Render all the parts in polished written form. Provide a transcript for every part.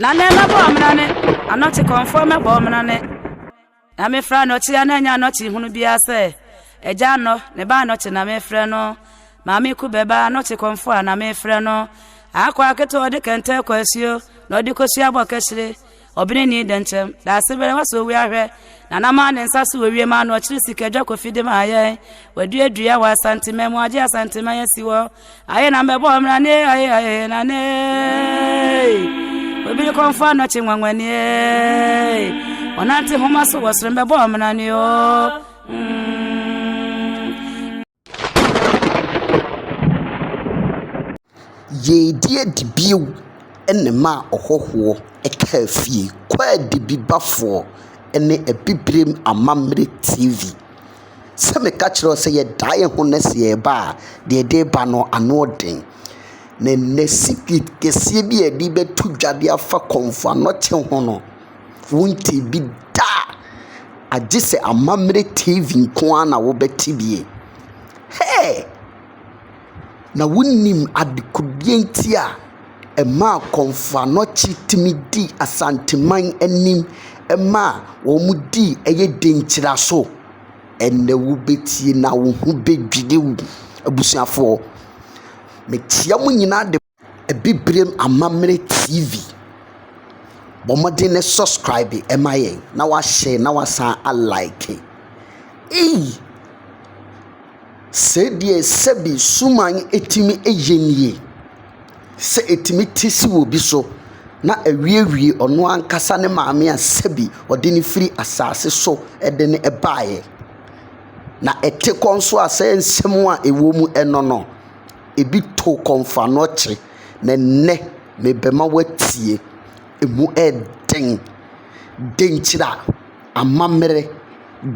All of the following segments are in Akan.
Nane me bomnane, anoti Komfo me bomnane. Na me fra no chi ananya anoti hunu bia se. Eja no ne ba anoti na me fra no. Maami ku beba anoti Komfo na me fra no. Akwa aketo de kente kwasio, no de kosua bokesire. Obine ni dentem, da sebere waso wi ahwe. Na na ma ne nsa so wi ma no chiri sikejo kofide ma aye. Wadu adua wa Asante memo age Asante ma yesiwo. Aye na me bomnane aye na ne. We be Komfo no chinwanwani onante homa so wasrembe bo amnani o ye die dibio ene ma ohoho eka fie kwa dibibafo ene ebibrem amamre TV se me ka kire se ye dae ho na se ye ba de ba no anoden ne nesikit kesie bi edi betu dwade afa Komfo Annokye ho no wonti bi da agise amamre TV nko ana wo beti bie hey na wonnim adekubienti a ema Komfo Annokye timidi Asante man anim ema wo mudi eye Denkyera so enne wo betie na wo hu bedwide wu abusuafo me tia mu nyina de ebibrem amamre TV bomode ne subscribe emaye na wa share na wa san like se die sebi suman etimi eyenie se etimi tisi wo bi so na awiewie ono ankasa ne maame a sebi ode ne firi asase so ede ne ebaaye na ete konso ase nsem a ewo mu eno no ebi to Komfo Annokye na ne mebema watie emu eden Denkyera amamre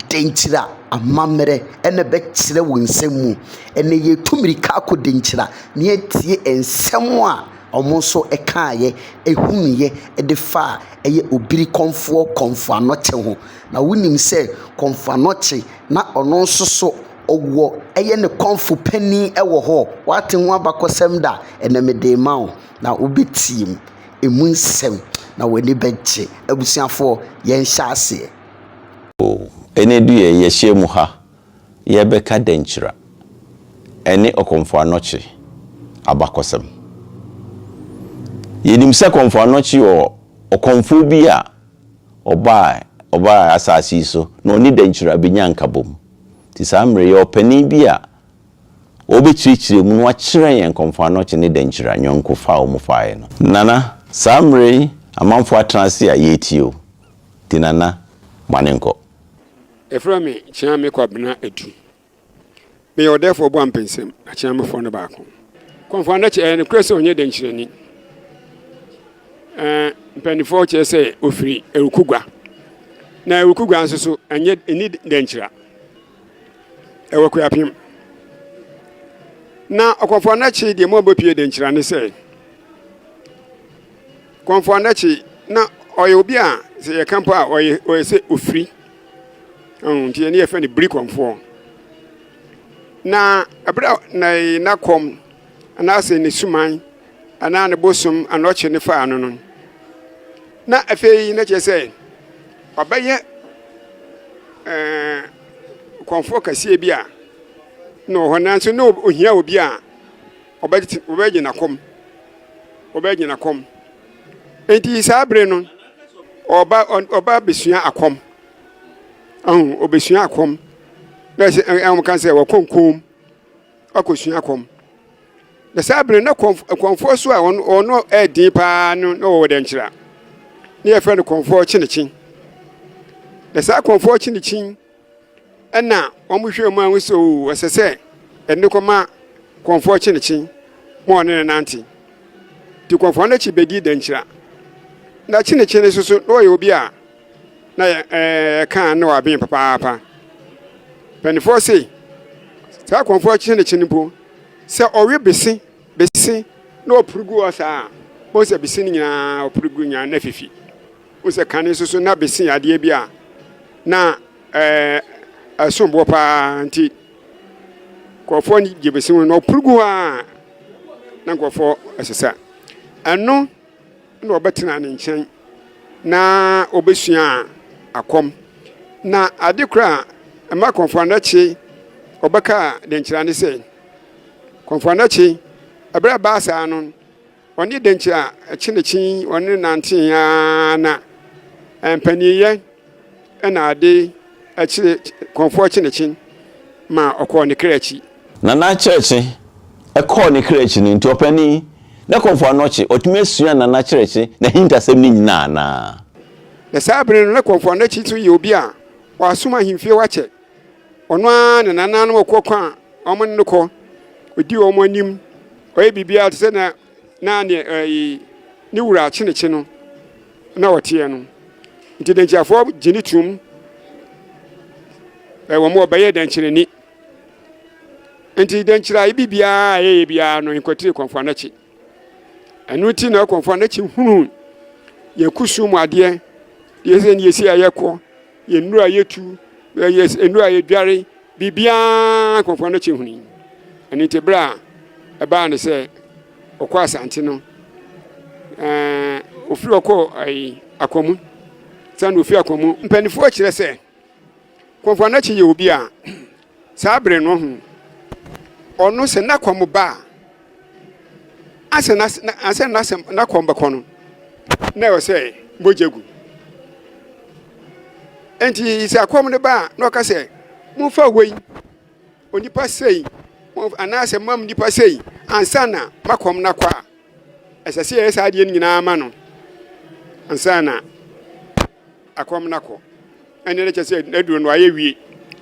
Denkyera amamre ene be kire wo nsem mu ene ye tumirika akọ Denkyera ne atie ensem a omo so ekaaye ehunye edefa eye obiri Komfo Annokye ho na wonim se Komfo Annokye na ono so owo eye ne Komfo pani ewo ho wate ho abakosem da ene mede mawo na obetim emu nsem na wani beche abusuafo yen hyase ene du ye hyemu ha ye beka Denkyera ene Komfo Annokye abakosem yenim se Komfo Annokye o Komfo bi a oba asasi so na oni Denkyera benyanka bom ti samre ye opani bi a obekyirikyire mu no akyere yen Komfo Annokye ne Denkyera nyonko fa o mu faaye no nana samre amanfo atranse a yetio ti nana manenko eframi chiame kwabena edu me yo therefore bo ampensem a chiame fo no baako Komfo Annokye ne krese onye Denkyera ni mpanifo che se ofiri ewukugwa na ewukugwa nso so enye eni Denkyera ewoku apim na Komfo Annokye de mo bopie Denkyera ne se Komfo Annokye na oye obi a se ye kampo a oye se ofiri nti ne ye fe ne bri Komfo na abra na kom na se ne suman ana ne bosum Annokye ne fa anu no na afei na che se obaye Komfo kasie bi a no honanso no ohia obi a obaji na kom enti sabre no oba besua akom obesua akom na se am kan se wakonkom akosua akom na sabre na Komfo so a ono edin pa no Denkyera ne ye friend Komfo chinechin na sa Komfo chinechin ena omuhwe mu anwo so wasese enne koma Komfo chinechin mo ne nanti ti Komfo Annokye bedi Denkyera na chinechin so no ye obi a na kan na wabin papa penifo sei sa Komfo chinechin bo se owe besi na opurugu osa mo se besi nyina opurugu nya na fifi mo se kan so na besi ade bi a na asombo pa nti Komfo ni gebesi no opurugu a na Komfo asesa ano na obetena ne nkyɛn na obesua akom na ade kra ma Komfo Annokye obeka Denkyera ne sɛ Komfo Annokye abra ba saa no oni Denkyera akyinechi oni nante ya na empaniye na ade akyire Komfo akyinechi ma okɔ ne krachi na na kyerɛkye ɛkɔ ne krachi no nti opani na Komfo Annokye otumi asua na na kyerɛkye na hintasɛm ni nyina na saa bere no na Komfo Annokye to ye obi a wasoma himfie wakyɛ ono a na nana no kɔkɔ a ɔmo ne kɔ odi ɔmo anim ɔyɛ bibia te sɛ na ne ne wura akyinechi no na wɔteɛ no nti Denkyerafo gyini tum wɔn mo ɔbɛyɛ Denkyera ni nti Denkyera bibia yɛ bibia no nkɔtire Komfo Annokye ɛno ti na Komfo Annokye hunu yɛ kusu mu adeɛ yɛsɛ ne yɛsi ayɛkɔ yɛ nnura yɛtu yɛ nnura yɛdware bibia Komfo Annokye hunu ɛno nti bra ɛbaa ne sɛ ɔkɔ Asante no ofiri ɔkɔ akɔmu sɛ ofiri akɔmu mpanifo kyerɛ sɛ Komfo Annokye yɛ obi a saa bere no ho ɔno sɛ na kɔm ba asɛ na kɔm bɛkɔ no na yɛ sɛ mogyagu enti sɛ akɔm ne ba na ɔka sɛ momfa wei onipa sei anaasɛ mam nipa sei ansa na makɔm na kɔ a ɛsɛ sɛ yɛ saa adeɛ no nyinaa ma no ansa na akɔm na kɔ ɛne ne kyɛ sɛ aduro no ayɛ wie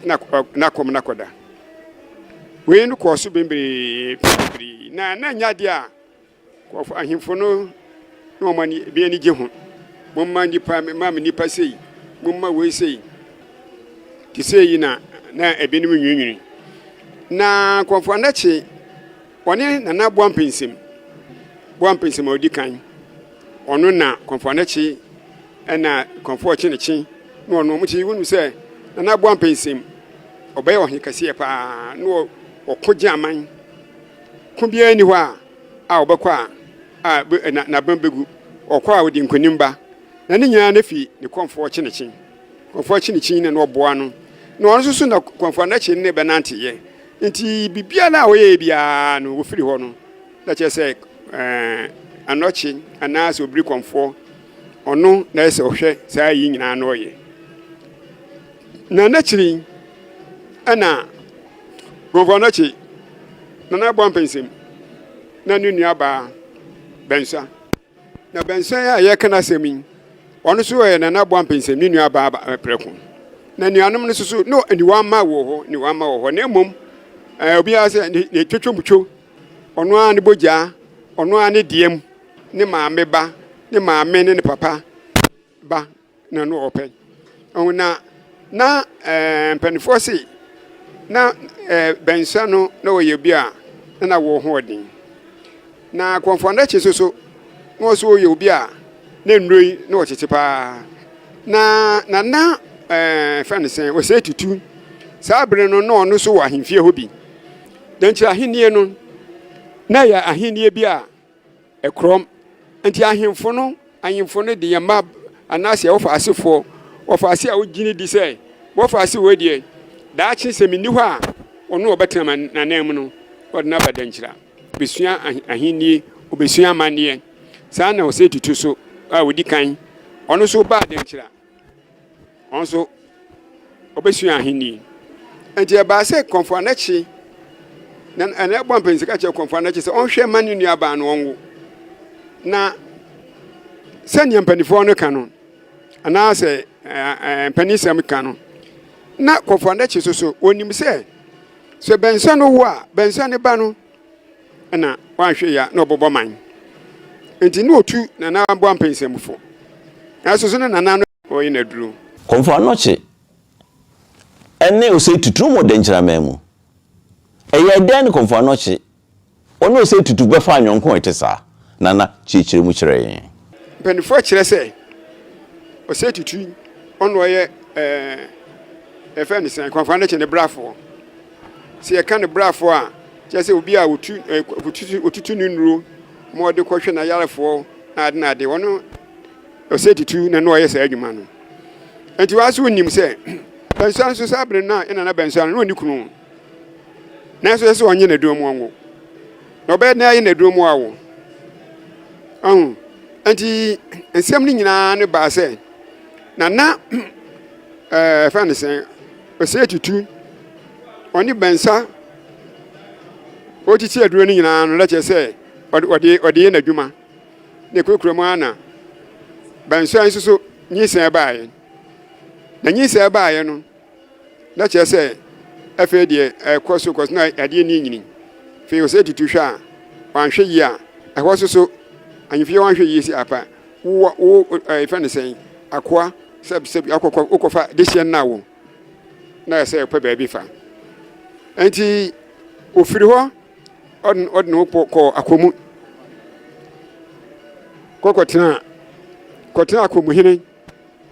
na kɔm na kɔda wei no kɔ so bembree na nyade a kɔfo ahemfo no na ɔma bi ani gye ho momma nipa mam nipa sei momma wei sei ti sei na ebinom nwinwini na Komfo Annokye ɔne nana boampensem a odi kan ɔno na Komfo Annokye ɛna Komfo Akyinechi na ɔno mo ti wonu sɛ nana boampensem ɔbɛyɛ ɔhe kɛseɛ paa na ɔkɔgye aman ko bia ni hɔ a ɔbɛkɔ a na bambegu ɔkɔ a odi nkonimba na ne nyinaa na fi ne Komfo Akyinechi na ɔboa no na ɔno so na Komfo Annokye ne bɛnante yɛ nti bibia na ɔyɛ bia no wofiri hɔ no na kyerɛ sɛ Annokye anaasɛ obiri Komfo ɔno na ɛsɛ ɔhwɛ saa yi nyinaa na ɔyɛ na n'akyiri ɛna Komfo Annokye nana boampensem na ne nua baa Bensa na Bensa ya yɛka na asɛm yi ɔno so yɛ nana boampensem ne nua baa prɛko na nuanom no so no aniwa ma wɔ hɔ na mmom obi a sɛ ne twetwomutwo ɔno a ne bogya ɔno a ne diem ne maame ba ne maame ne papa ba na no ɔpɛ na mpanifo se na Bensa no na wɔyɛ bi a na wɔ ho ɔden na Komfo Annokye so na wɔso wɔyɛ obi a na nnuroi na wɔkyekye paa na fa ne sɛn wɔsɛ tutu saa bere no na ɔno so wɔ ahemfie hɔ bi Denkyera ahennie no na yɛ ahennie bi a ɛkorɔm nti ahemfo no de yɛ mma anaasɛ wɔfa asefoɔ wɔfa ase a wogyini di sɛ wɔfa ase wɔ deɛ daakye sɛ menni hɔ a ɔno ɔbɛtena nanan mu no ɔde na ba Denkyera besua ahennie obesua amanneɛ saa na ɔsɛ tutu so a wodi kan ɔno so ba Denkyera ɔno so obesua ahennie nti ɛbaa sɛ Komfo Annokye na ɛna boampensem ka kyerɛ Komfo Annokye sɛ ɔnhwɛ ma ne nua baa no ɔnwo na sɛnea mpanifo no ka no anaasɛ mpanisɛm ka no na Komfo Annokye so onim sɛ Bensa no wo a Bensa ne ba no na wanhwɛ ya na ɔbɔbɔ man nti ne otu nana boampensemfo aso so nana no ɔyɛ na duro Komfo Annokye ene ose tutu mo Denkyera mamu ɛyɛ dan Komfo Annokye ɔno ose tutu bɛfa anyɔnko ete saa nana chichire mu kyerɛ yɛn mpanifo kyerɛ sɛ ose tutu ɔno ɔyɛ ɛfɛ ne sɛn Komfo Annokye ne brafo sɛ yɛka ne brafo a kyerɛ sɛ obi a otutu ne nnuro ma ɔde kɔhwɛ na yarefoɔ na de wono ose tutu na no ye sa adwuma no enti wa so nim se bensuan so sabre na ina na bensuan no ni kunu na so se onye na duomu onwo no be na ye na duomu awo enti ensem ni nyina ne ba se na fa ne se ose tutu oni bensa o titi aduro ni nyina no la che se odi na adwuma ne kokro mu ana bensuan so nyisa baaye na nyisa baaye no la che se afa de koso na ade ni nyini fe ose tutu hwa wan hwe yi a ɛhɔ so anyifie wan hwe yi si apa wo fa ne sen akoa sɛb akɔkɔ ukɔfa de hye na wo na sɛ pa baabi fa enti ofiri hɔ ɔdne wo kɔ akomu kɔkɔtena akomu hene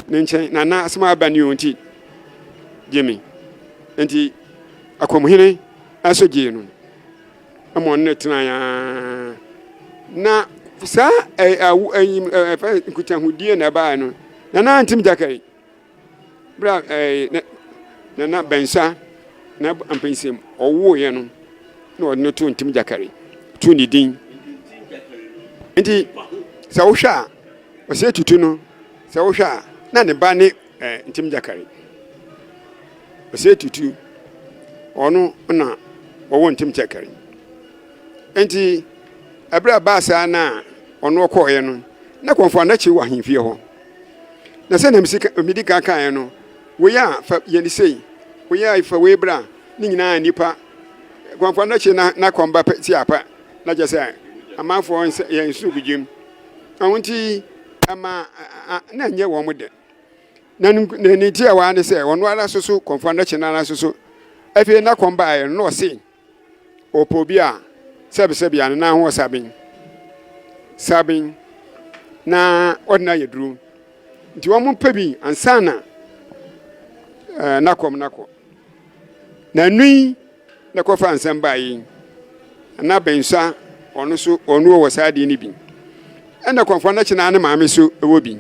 ne nkyɛn na asɛm aba ne yonti gemi enti akomu hene aso gye no amon ne tena ya na sa nkutahudie na ba no na antim jakari bra na bensa na ampensim owo ye no na odno to ntim jakari to ni din enti sa wo hwa o se tutu no sa wo hwa na ne ba ne ntim jakari o se tutu ono na owo ntim jakari enti abra ba sa na ono ko ye no na konfo na chi wa himfie ho na se na midi kan no wo ya fa ye ni sei wo ya ifa we bra ni nyina nipa konfo na chi na komba ti apa na je se amanfo ye nsu bugim awonti ama na nye wo mo de na ni ti a wa ne se ono ala soso konfo na chi na ala soso afi na komba ye no se opobi a sebi ya na ho sabin na odna yedru nti wo mo pabi ansana nakɔ na nui na kɔfa ansam bayi na bensa ɔno so ɔno wɔ saade ni bi ɛna kɔnfɔ na kyena ne maame so ɛwɔ bi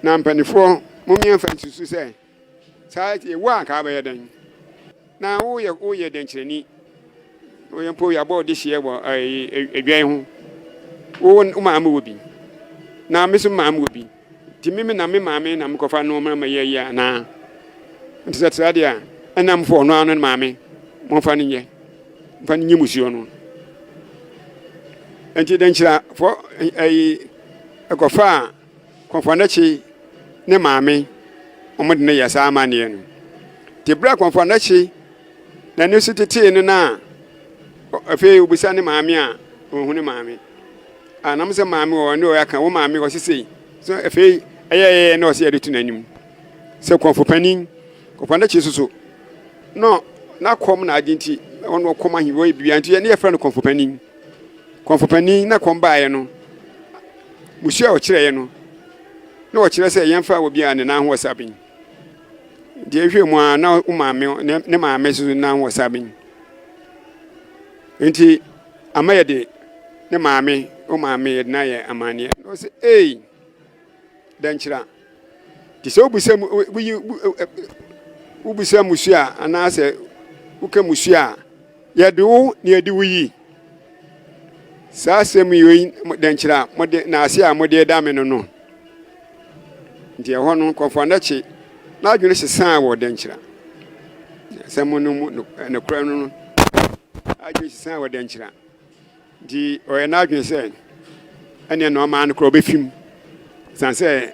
na mpanifo mo miɛmfa nsusu sɛ saa wo aka ba yɛdan na wo yɛ denkyerɛni wo yɛ mpo yɛ bɔ de hye wɔ adwan ho wo maame wɔ bi na me so maame wɔ bi ti me na me maame na me kɔfa no ma yɛ ya na nti sɛ trade a ɛnam fo no anu maame mo fa ne nyɛ fa ne nyimusuo no enti denkyira fo ɛkɔfa kɔfa na chi ne maame ɔmo de ne yɛ saa amane no ti bra kɔfa na chi na ne so tete ne na afei obisa ne maame a ohun ne maame anam sɛ maame wɔ ne ɔyɛ ka wo maame wɔ sisei so afei ɛyɛ na ɔsɛ yɛde tu n'anim sɛ kɔfo panin kɔfa na chi soso no na kɔm na agenti ɔno kɔm ahi wɔ bibia nti ne yɛfrɛ no kɔfo panin na kɔm baeɛ no musu a ɔkyerɛɛ no na ɔkyerɛ sɛ yɛmfa wɔ bia ne na ho ɔsabin nti ehwɛ mu a na wo maame ne maame so na ho ɔsabin nti ama yɛde ne maame o maame yɛde na yɛ amane no sɛ dankyira ti sɛ ubisa musu a anaasɛ uka musu a yɛde wo ne yɛde wo yi saa asɛm yi dankyira mode na ase a mode da me no nti ɛhɔ no kɔfɔ na kye na adwene sesan wɔ dankyira asɛm no mu ne kora no adwene sesan wɔ dankyira nti ɔyɛ na adwene sɛ ɛne na ɔma no kora ɔbɛfim san sɛ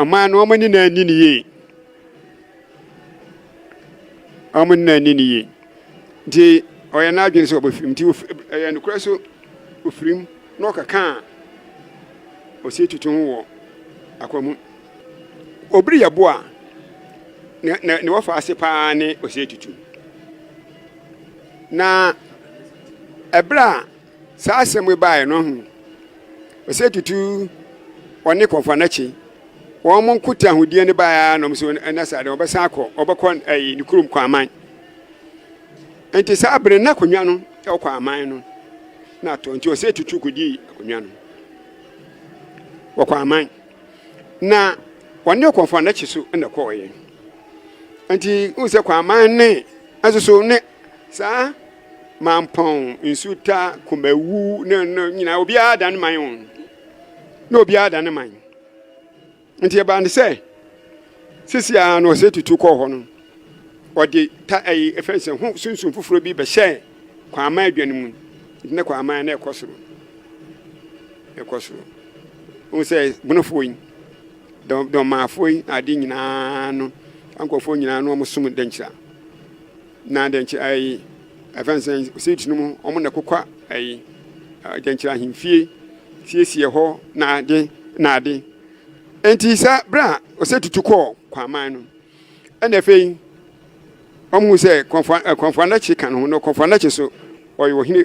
ɔma no ɔmo ni na ani ne yie ɔmo ni na ani ne yie nti ɔyɛ na adwene sɛ ɔbɛfim nti ɛyɛ no kora so ofirim na ɔkaka a ɔsɛ tutu ho wɔ akwamu obiri yɛbo a ne wɔfa ase paa ne ɔsɛ tutu na ɛbra saa asɛm baeɛ no ho ɔsɛ tutu ɔne kɔmfa n'akyi wɔn mo nkuta ahodie ne baeɛ na ɔmo so ɛna saa de ɔbɛsan akɔ ɔbɛkɔ ne kurom kɔ aman nti saa abere na akonnwa no ɛwɔ kɔ aman no na atɔ nti ɔsɛ tutu kɔdi akonnwa no wakwaman na wone Komfo Annokye so na koye anti unse kwaman ne asoso ne saa mampon insuta kumawu ne nyina obi adan man on na obi adan man anti e ba ne se sisi a no se tutu ko ho no odi ta ai efense ho sunsun fufuro bi be hye kwaman aduane mu ne kwaman na ekosoro unse bunofo yin do mafoi adi nyina no ankofo nyina no omusum Denkyera na Denkyera ai afansan setinu mu omo na kokwa ai Denkyera himfie siesie ho na ade enti sa bra osetutu ko kwaman no ena fei omu se Komfo Annokye kan ho no Komfo Annokye so oyo hini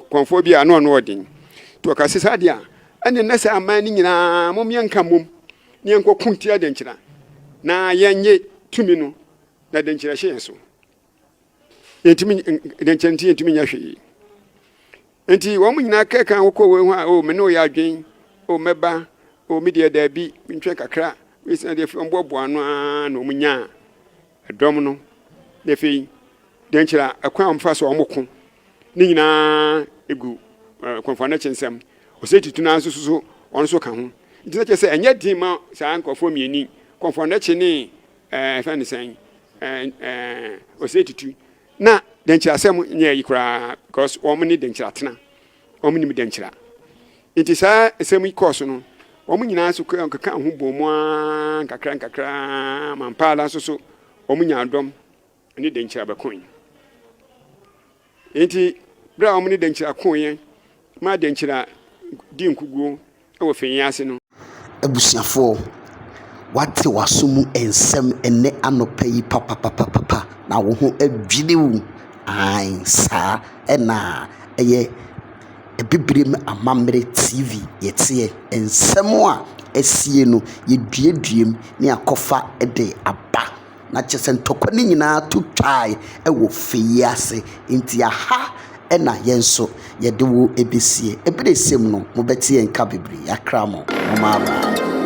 Komfo bi ano no odin to ka se sa dia ene na se aman ni nyina mom yanka mom ni enko kuntia Denkyera na yenye tumi no na Denkyera hye so entimi Denkyera entimi nya hwe enti wo nyina kan wo ko we ho a o me no ya adwen o meba o media da bi ntwe kakra we se de mbobo ano a na omunya adom no na fei Denkyera akwan amfa so omoko ni nyina egu Komfo Annokye nsem osetitu na so onso ka ho nti na se enye din ma saa nkofo mieni Komfo Annokye ni fan sen osetitu na Denkyera sem nya yikura because omni Denkyera tena omni mi Denkyera nti saa sem ikoso no nyina so ka ho bomu a kakra mampala so omunya adom ni Denkyera bakon nti bra omni Denkyera konye ma Denkyera di nkuguo e wo fenyiase no abusiafo wate wasomu ensem ene anopa yi papa na wo ho adwinewu ai sa ena eye ebibrem amamre TV yete ensem a esie no yeduediem ne akofa ede aba na kyese ntokwa ni nyina to twai e wo fenyiase nti aha ena yenso yede wo ebesie ebresem no mo betie nka bebre yakramo mo mama